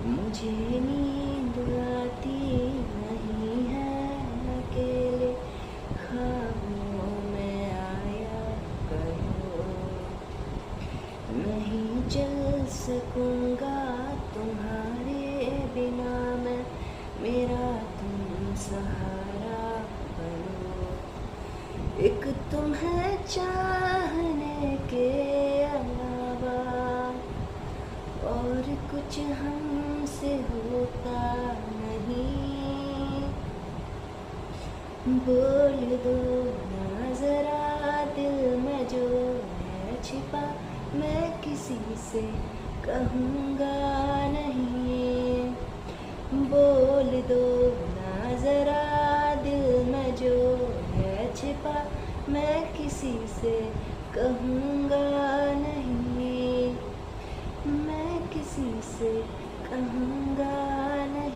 मुझे नींद आती नहीं है, अकेले ख्वाबों में आया करो। नहीं चल सकूँगा तुम्हारे बिना मैं, मेरा तुम सहारा बनो। एक तुम्हें चाहने के अलावा और कुछ हमसे होता नहीं। बोल दो ना जरा दिल में जो है छिपा, मैं किसी से कहूँगा नहीं। बोल दो ना जरा दिल में जो है छिपा, मैं किसी से कहूँगा नहीं। मैं किसी से कहूँ